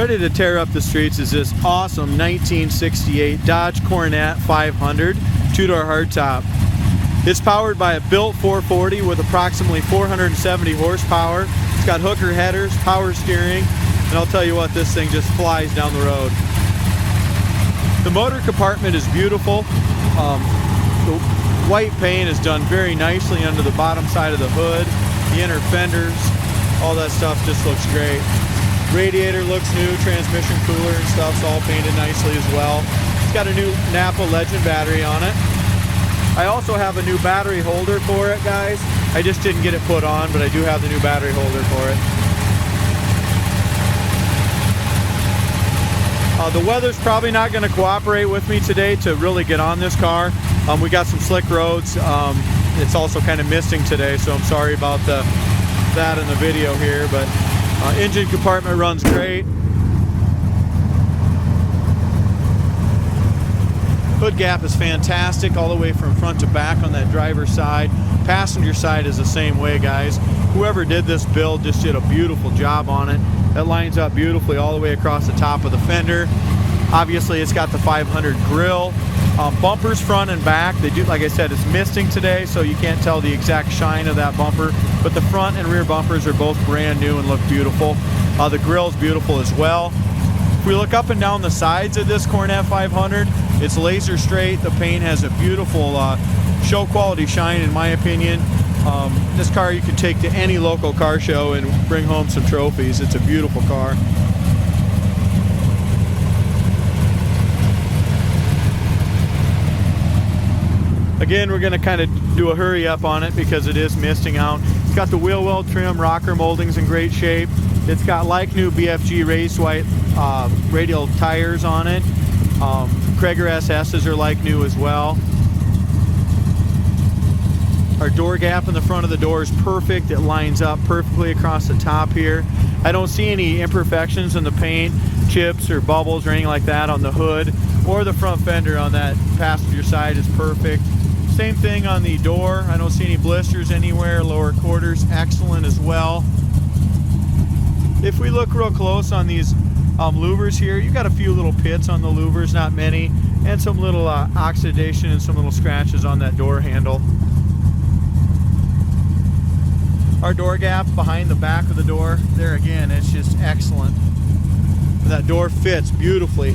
Ready to tear up the streets is this awesome 1968 Dodge Coronet 500 two-door hardtop. It's powered by a built 440 with approximately 470 horsepower. It's got hooker headers, power steering, and I'll tell you what, this thing just flies down the road. The motor compartment is beautiful. The white paint is done very nicely under the bottom side of the hood. The inner fenders, all that stuff just looks great. Radiator looks new, transmission cooler and stuff's all painted nicely as well. It's got a new Napa Legend battery on it. I also have a new battery holder for it, guys. I just didn't get it put on, but I do have the new battery holder for it. The weather's probably not going to cooperate with me today to really get on this car. We got some slick roads. It's also kind of misting today, so I'm sorry about that in the video here, but engine compartment runs great. Hood gap is fantastic all the way from front to back on that driver's side. Passenger side is the same way, guys. Whoever did this build just did a beautiful job on it. That lines up beautifully all the way across the top of the fender. Obviously, it's got the 500 grille. Bumpers front and back, they do, like I said, it's misting today, so you can't tell the exact shine of that bumper, but the front and rear bumpers are both brand new and look beautiful. The grille's beautiful as well. If we look up and down the sides of this Coronet 500, it's laser straight. The paint has a beautiful show quality shine, in my opinion. This car you can take to any local car show and bring home some trophies. It's a beautiful car. Again, we're going to kind of do a hurry up on it because it is misting out. It's got the wheel well trim, rocker moldings in great shape. It's got like new BFG raised white radial tires on it. Krager SS's are like new as well. Our door gap in the front of the door is perfect. It lines up perfectly across the top here. I don't see any imperfections in the paint, chips or bubbles or anything like that on the hood, or the front fender on that passenger side is perfect. Same thing on the door. I don't see any blisters anywhere. Lower quarters excellent as well. If we look real close on these louvers here, you got a few little pits on the louvers, not many, and some little oxidation and some little scratches on that door handle. Our door gap behind the back of the door, there again, it's just excellent. That door fits beautifully.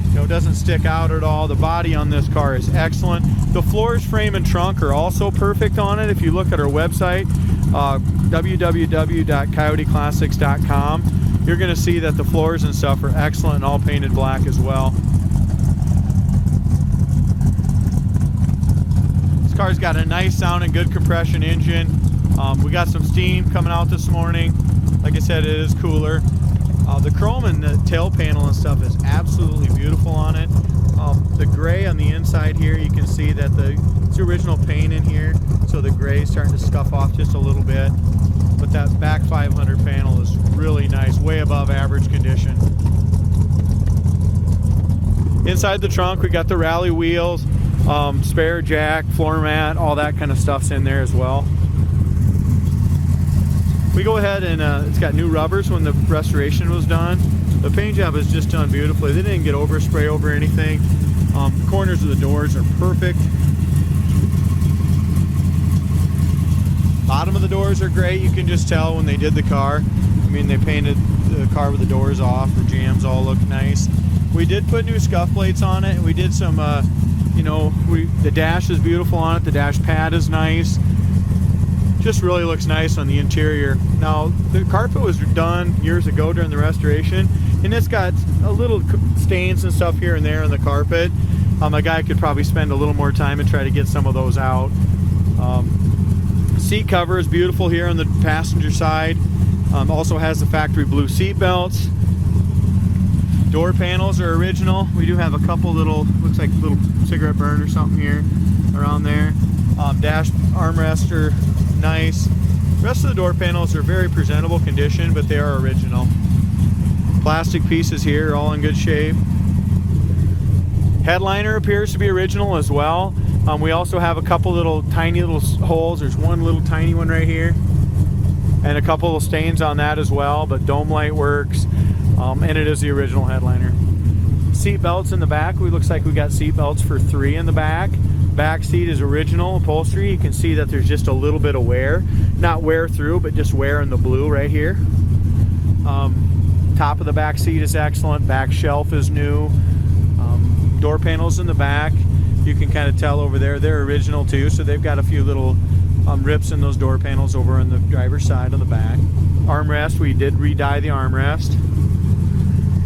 You know, it doesn't stick out at all. The body on this car is excellent. The floors, frame, and trunk are also perfect on it. If you look at our website, www.coyoteclassics.com, you're going to see that the floors and stuff are excellent and all painted black as well. This car's got a nice sounding, good compression engine. We got some steam coming out this morning. Like I said, it is cooler. The chrome and the tail panel and stuff is absolutely beautiful on it. The gray on the inside here, you can see that it's the original paint in here, so the gray is starting to scuff off just a little bit. But that back 500 panel is really nice, way above average condition. Inside the trunk, we got the rally wheels, spare jack, floor mat, all that kind of stuff's in there as well. We go ahead and it's got new rubbers when the restoration was done. The paint job is just done beautifully. They didn't get overspray over anything. The corners of the doors are perfect. Bottom of the doors are great. You can just tell when they did the car. I mean, they painted the car with the doors off. The jambs all look nice. We did put new scuff plates on it, and we did some, the dash is beautiful on it. The dash pad is nice. Just really looks nice on the interior. Now, the carpet was done years ago during the restoration, and it's got a little stains and stuff here and there on the carpet. A guy could probably spend a little more time and try to get some of those out. Seat cover is beautiful here on the passenger side. Also has the factory blue seat belts. Door panels are original. We do have a couple little, looks like a little cigarette burn or something here around there. Dash armrests are nice. The rest of the door panels are very presentable condition, but they are original. Plastic pieces here are all in good shape. Headliner appears to be original as well. We also have a couple little tiny little holes. There's one little tiny one right here, and a couple of stains on that as well, but dome light works. And it is the original headliner. Seat belts in the back. Looks like we got seat belts for 3 in the back. Back seat is original upholstery. You can see that there's just a little bit of wear. Not wear through, but just wear in the blue right here. Top of the back seat is excellent. Back shelf is new. Door panels in the back. You can kind of tell over there they're original too, so they've got a few little rips in those door panels over on the driver's side on the back. Armrest, we did re-dye the armrest.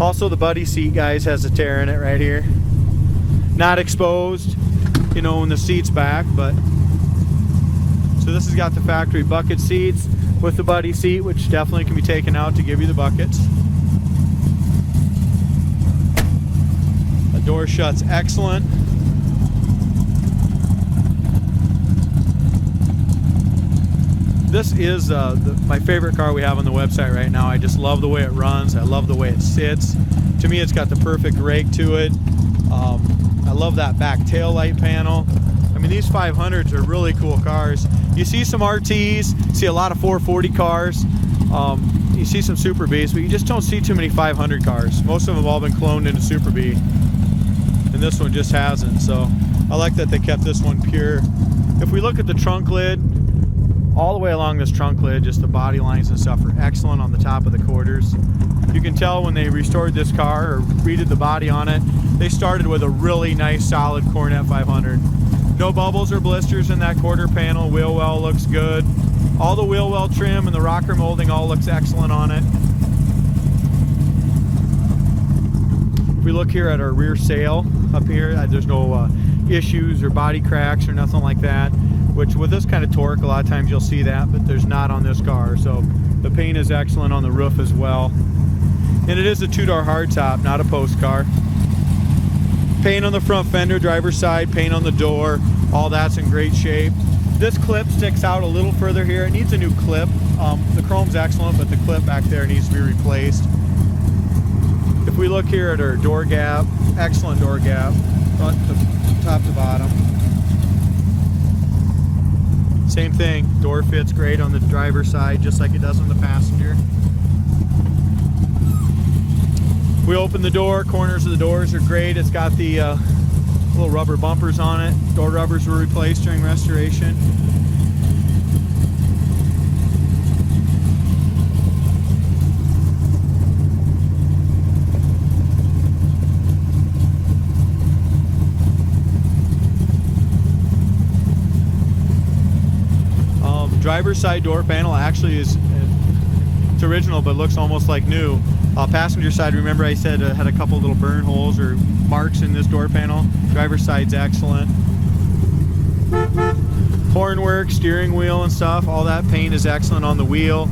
Also, the buddy seat, guys, has a tear in it right here. Not exposed, you know, when the seat's back, but so this has got the factory bucket seats with the buddy seat, which definitely can be taken out to give you the buckets. The door shuts excellent. This is my favorite car we have on the website right now. I just love the way it runs. I love the way it sits. To me, it's got the perfect rake to it. I love that back tail light panel. I mean, these 500s are really cool cars. You see some RTs, see a lot of 440 cars. You see some Super Bs, but you just don't see too many 500 cars. Most of them have all been cloned into Super B, and this one just hasn't. So I like that they kept this one pure. If we look at the trunk lid, all the way along this trunk lid, just the body lines and stuff are excellent on the top of the quarters. You can tell when they restored this car or redid the body on it, they started with a really nice solid Coronet 500. No bubbles or blisters in that quarter panel. Wheel well looks good. All the wheel well trim and the rocker molding all looks excellent on it. If we look here at our rear sail up here, there's no issues or body cracks or nothing like that, which with this kind of torque, a lot of times you'll see that, but there's not on this car. So the paint is excellent on the roof as well. And it is a 2-door hardtop, not a post car. Paint on the front fender, driver's side, paint on the door, all that's in great shape. This clip sticks out a little further here. It needs a new clip. The chrome's excellent, but the clip back there needs to be replaced. If we look here at our door gap, excellent door gap, front to top to bottom. Same thing, door fits great on the driver's side, just like it does on the passenger. We open the door, corners of the doors are great. It's got the little rubber bumpers on it. Door rubbers were replaced during restoration. Driver's side door panel actually is it's original, but looks almost like new. Passenger side, remember I said had a couple little burn holes or marks in this door panel. Driver's side's excellent. Horn work, steering wheel and stuff, all that paint is excellent on the wheel.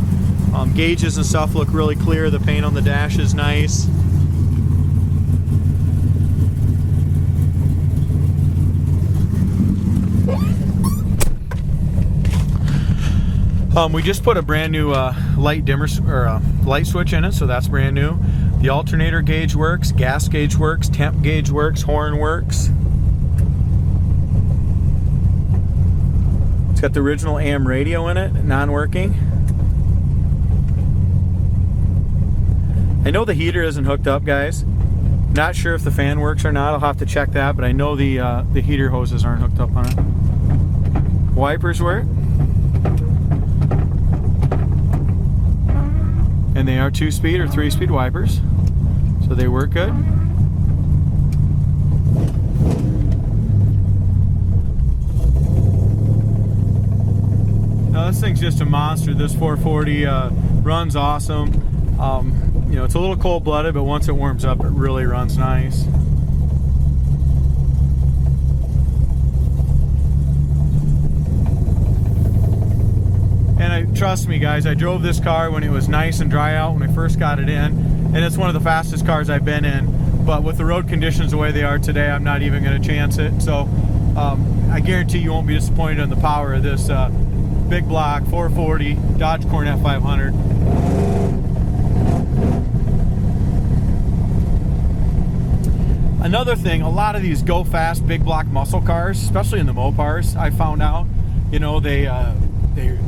Gauges and stuff look really clear. The paint on the dash is nice. We just put a brand new light dimmer or light switch in it, so that's brand new. The alternator gauge works, gas gauge works, temp gauge works, horn works. It's got the original AM radio in it, non-working. I know the heater isn't hooked up, guys. Not sure if the fan works or not. I'll have to check that, but I know the heater hoses aren't hooked up on it. Wipers work. And they are 2-speed or 3-speed wipers, so they work good. Now this thing's just a monster. This 440 runs awesome. You know, it's a little cold-blooded, but once it warms up, it really runs nice. And trust me guys, I drove this car when it was nice and dry out when I first got it in, and it's one of the fastest cars I've been in. But with the road conditions the way they are today, I'm not even going to chance it. So I guarantee you won't be disappointed in the power of this big block 440 Dodge Coronet 500. Another thing, a lot of these go fast big block muscle cars, especially in the Mopars, I found out, you know, they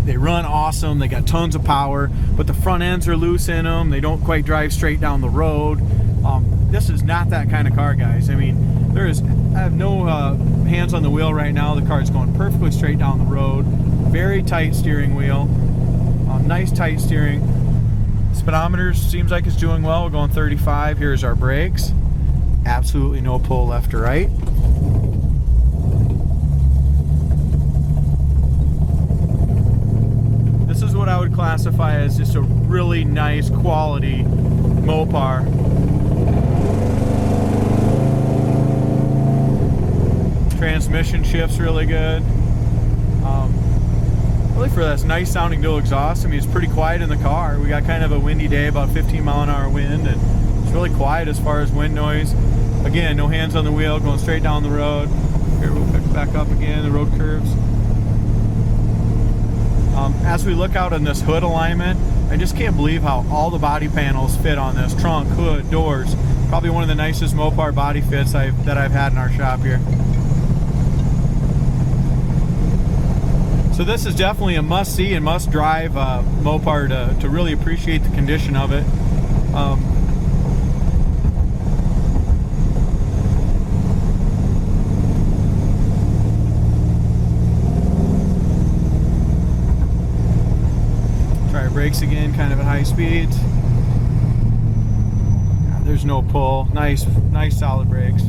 They run awesome. They got tons of power, but the front ends are loose in them. They don't quite drive straight down the road. This is not that kind of car, guys. I mean, I have no hands on the wheel right now. The car is going perfectly straight down the road. Very tight steering wheel. Nice tight steering. Speedometer seems like it's doing well. We're going 35. Here's our brakes. Absolutely no pull left or right. This is what I would classify as just a really nice quality Mopar. Transmission shifts really good. Really for this nice sounding dual exhaust. I mean, it's pretty quiet in the car. We got kind of a windy day, about 15 mile an hour wind, and it's really quiet as far as wind noise. Again, no hands on the wheel, going straight down the road. Here, we'll pick back up again, the road curves. As we look out in this hood alignment, I just can't believe how all the body panels fit on this. Trunk, hood, doors. Probably one of the nicest Mopar body fits that I've had in our shop here. So this is definitely a must-see and must-drive Mopar to really appreciate the condition of it. Try our brakes again, kind of at high speeds. Yeah, there's no pull. Nice solid brakes.